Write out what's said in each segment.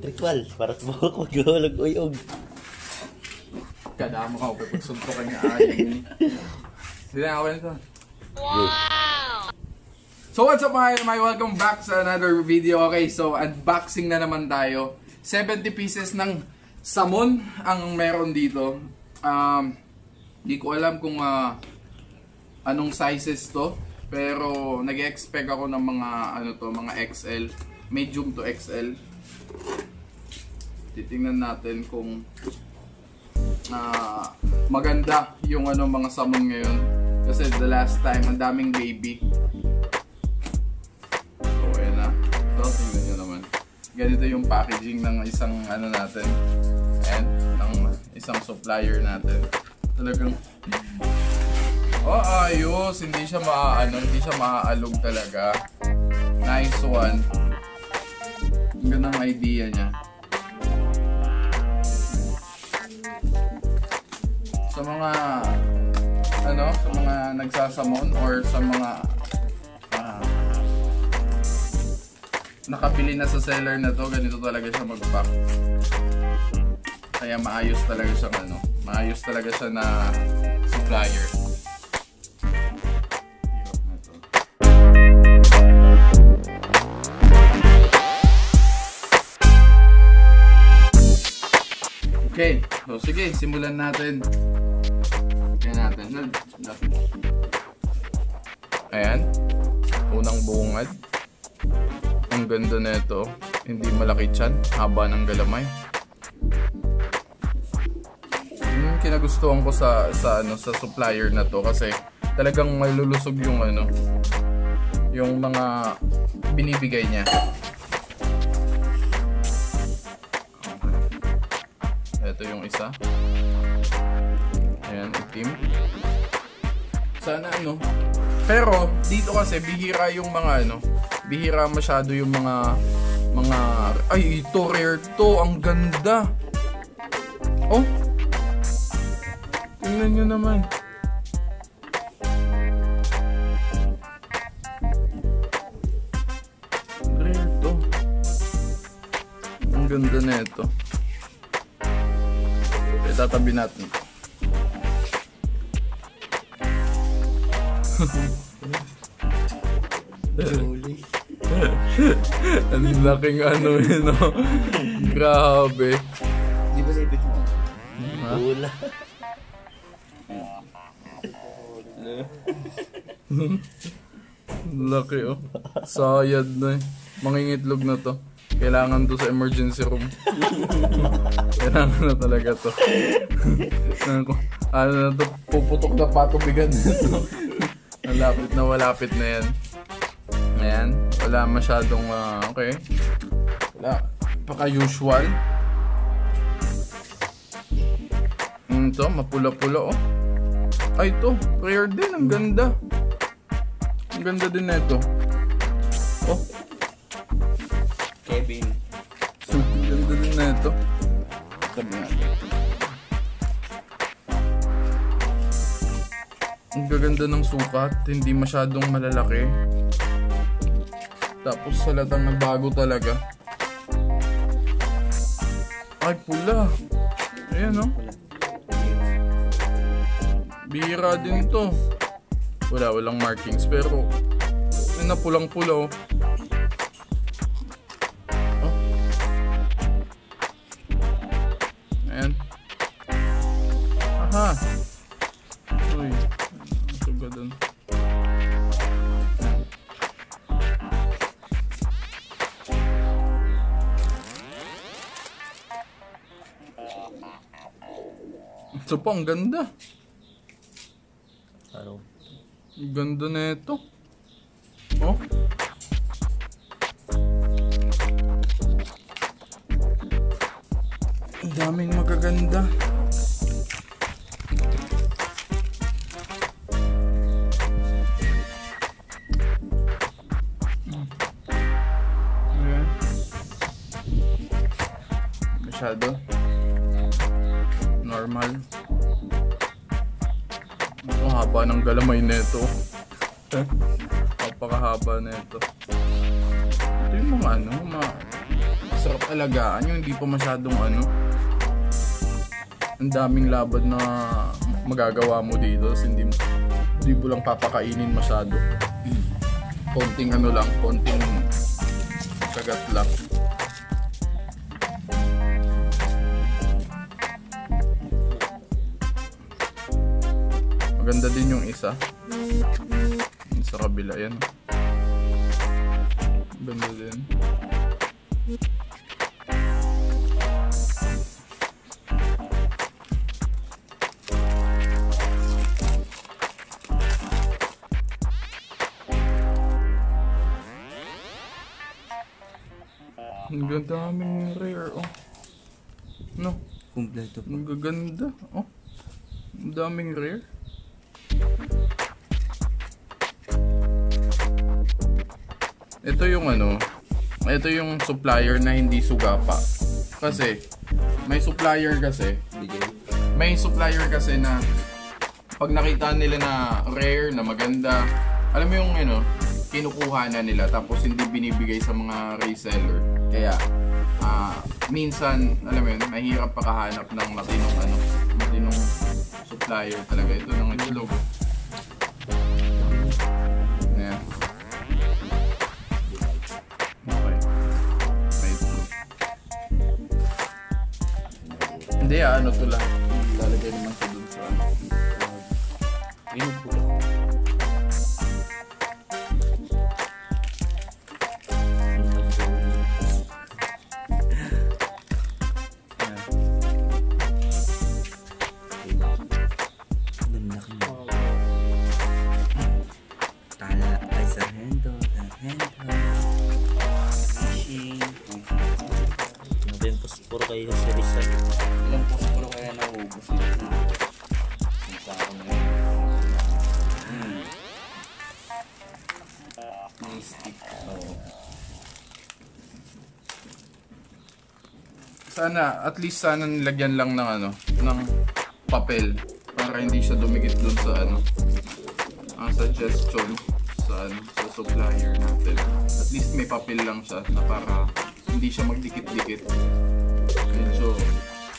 Ritual, para sa buhok maghulog uyog. Kada mo ka, pagsuntukan niya aling. Hindi na ako nito. Wow! So what's up mga my welcome back sa another video. Okay, so unboxing na naman tayo. 70 pieces ng salmon ang meron dito. Di ko alam kung anong sizes to. Pero nag-expect ako ng mga mga XL, medium to XL. Titingnan natin kung maganda yung mga salmon ngayon. Kasi the last time, ang daming baby. So, ayan na. So, tingnan nyo naman. Ganito yung packaging ng isang natin. And, ng isang supplier natin. Talagang, ayos. Hindi siya hindi siya maaalog talaga. Nice one. Ang gandang idea niya. Sa mga sa mga nagsasamon or sa mga nakabili na sa seller na to, ganito talaga siya mag-pack. Kaya maayos talaga siya maayos talaga siya na supplier. Okay, so sige, simulan natin. Ayan, unang bungad. Ang ganda nito, hindi malaki tiyan, haba ng galamay. Kinagustuhan ko sa supplier na to kasi talagang malulusog yung mga binibigay niya. Ito yung isa. Ayan, itim. Sana pero dito kasi bihira yung bihira masyado yung mga ay, ito rare to, ang ganda. Oh, tingnan nyo naman. Rare to. Ang ganda na ito. Itatabi natin ito. Ang laking grabe. Di ba naipit mo? Wala. Laki sayad na mangingitlog na to. Kailangan to sa emergency room. Kailangan na talaga to. To, puputok na patubigan nito. Malapit na yan. Ayan, wala masyadong okay. Wala, paka-usual. Ito, mapula-pula Ay, ito, rare din, ang ganda. Ang ganda din na ito. Kevin. Ang ganda din na ito. Sabi natin. Ang gaganda ng sukat, hindi masyadong malalaki. Tapos halatang nagbago talaga. Ay, pula. Ayan bihira din ito. Walang markings pero may napulang-pula Ayan. Aha. Uy. Suga dun. Ito pa, ang ganda. Ang ganda na ito. Ang daming magaganda. Ayan. Masyado normal. Ang haba ng galamay nito. Napakahaba nito. Ito yung mga masarap. alagaan, yung hindi pa masyadong ano, ang daming laban na magagawa mo dito, hindi mo lang papakainin masyado. Konting ano lang, konting kagat lang. Maganda din yung isa. Sa kabila yan. Ganda din. Ang ganda aming rare, oh. No? Kompleto pa. Ang gaganda, oh. Ang daming rare. Ito yung ano, ito yung supplier na hindi suga pa. Kasi, may supplier kasi na pag nakita nila na rare, na maganda, alam mo yung ano, kinukuha na nila tapos hindi binibigay sa mga reseller. Kaya, minsan, alam mo yun, mahirap pakahanap ng matinong supplier talaga. Ito ng itlog. Ayan. Okay. May itlog. Hindi, ano to lang. Lalagay naman sa dun sa ano. Yun po lang. Puro kayo sa Rizal. Ilang puro kaya naubos nito. Sa ako na yun. May stick. Oo. Sana, at least sana nilagyan lang ng ano, ng papel para hindi siya dumikit dun sa ano. Ang suggestion sa ano, sa supplier natin. At least may papel lang siya na para hindi siya magdikit-dikit. Medyo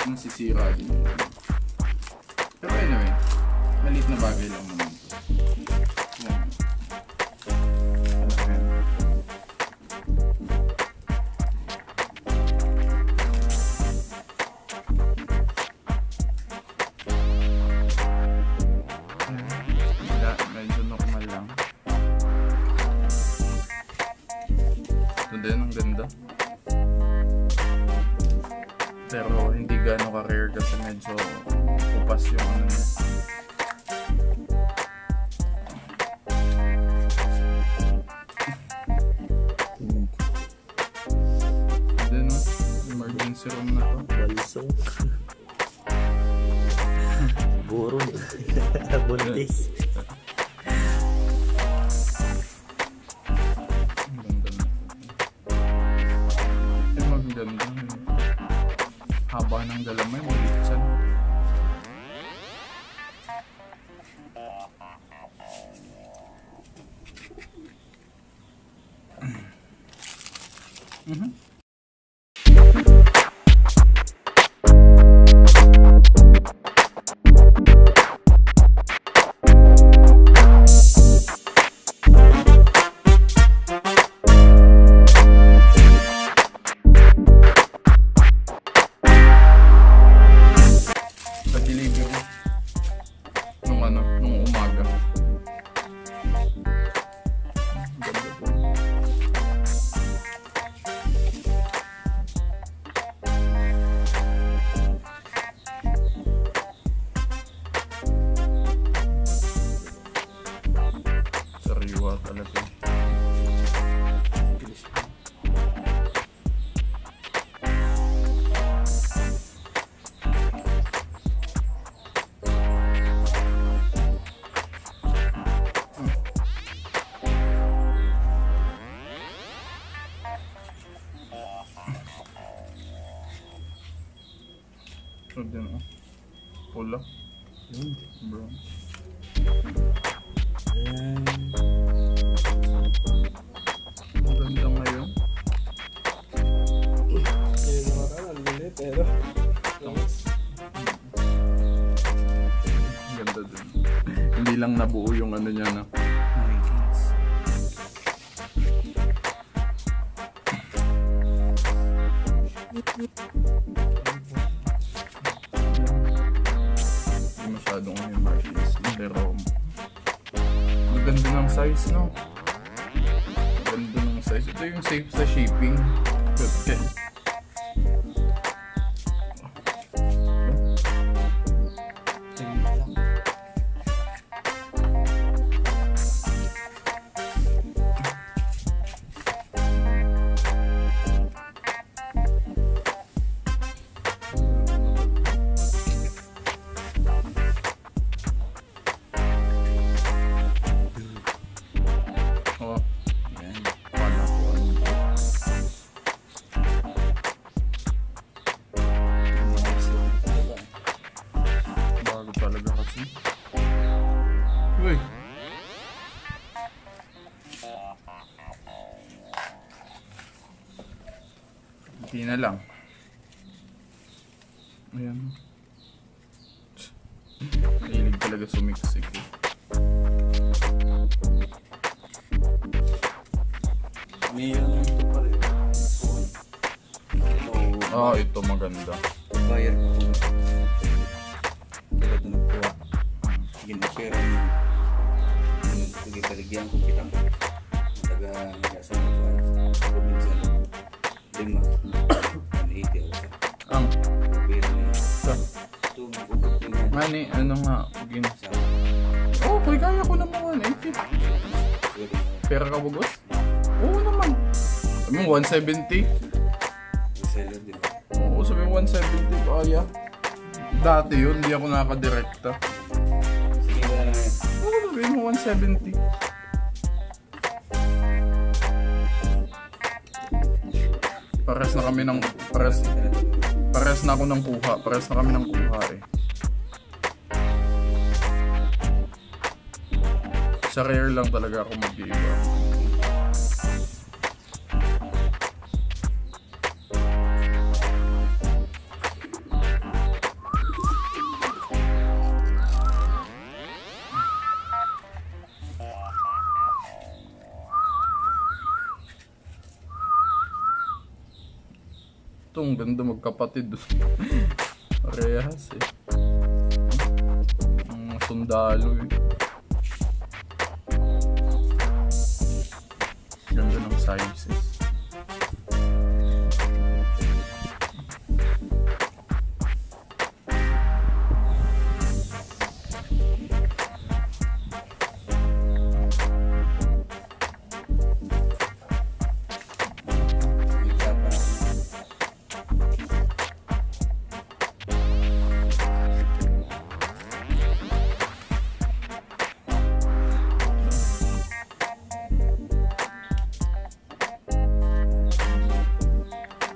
nasisira din. Pero anyway, maliit na bagay lang naman. Yan. Medyo normal lang. Ito din, ang ganda. Pero hindi gano'ng ka-rare kasi medyo upas yung ano niya. Hindi no? Emergency room na to. Balisong. Buron. Buntis. Ang ganda. Haba ng galamay, maliit siya. Talaga. Ito din oh. Pula. Brown. Maganda ngayon. hindi lang nabuo yung ano niya, no? Hindi masyadong yung markings, pero maganda ng size, no? Maganda ng size. Ito yung safe sa shipping. Okay. Uy. Hindi na lang. Ayan. Mahilig talaga sumiksik eh. Mayroon ito pa rin. Ito maganda. Bayar ko. Kaya ito nagkuha. Ginapera niya. Pagkaligyan ko kita. Taga-nagasa mo sa probinsya. 5. 180 ako sa. Ang? Pagkira niya. Ito, mag-upot ko niya. Mani, ano nga? Sa Okay, kaya ko naman 180. Pera ka bugos? Oo naman. Sabi mo 170? reseller, di ba? Oo, sabi mo 170 kaya. Dati yun, hindi ako nakadirekta. Sige ba na ngayon? Oo, sabi mo 170. Pares na kami ng pares na ako ng kuha. Pares na kami ng kuha eh. Sa rare lang talaga ako mag-iiba. Ito, ang ganda magkapatid. Parehas eh. Ang sundalo eh. Ganda ng sizes.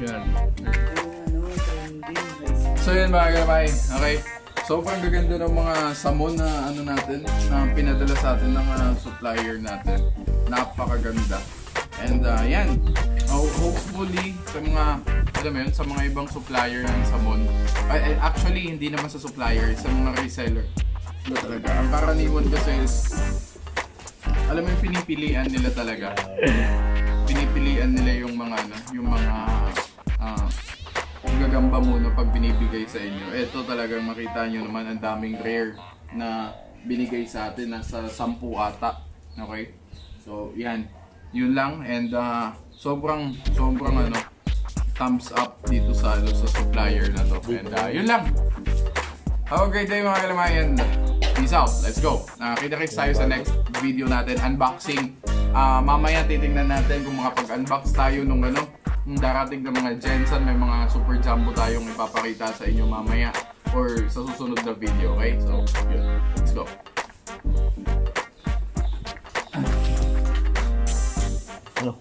Yan. So yun mga kalamay, okay. Sobrang gaganda ng mga samon na ano natin, na pinadala sa atin ng supplier natin. Napakaganda. And yan, hopefully sa mga, alam mo yun, sa mga ibang supplier ng samon. Actually, hindi naman sa supplier, sa mga reseller. Ito talaga. Ang karaniwan kasi is, alam mo yung pinipilian nila talaga. Pinipilian nila yung mga ano, yung mga gagamba muna pag binibigay sa inyo. Ito talagang makita nyo naman ang daming rare na binigay sa atin, nasa 10 ata. Okay? So yan, yun lang. And sobrang ano, thumbs up dito sa supplier na to. And yun lang. Have a great day mga kalamayan. Peace out. Let's go. Kita-kits tayo sa next video natin. Unboxing. Mamaya titingnan natin kung makapag-unbox tayo nung ano, nung darating na mga Jensen. May mga super jumbo tayong ipapakita sa inyo mamaya or sa susunod na video. Okay? So, yun. Let's go. Hello.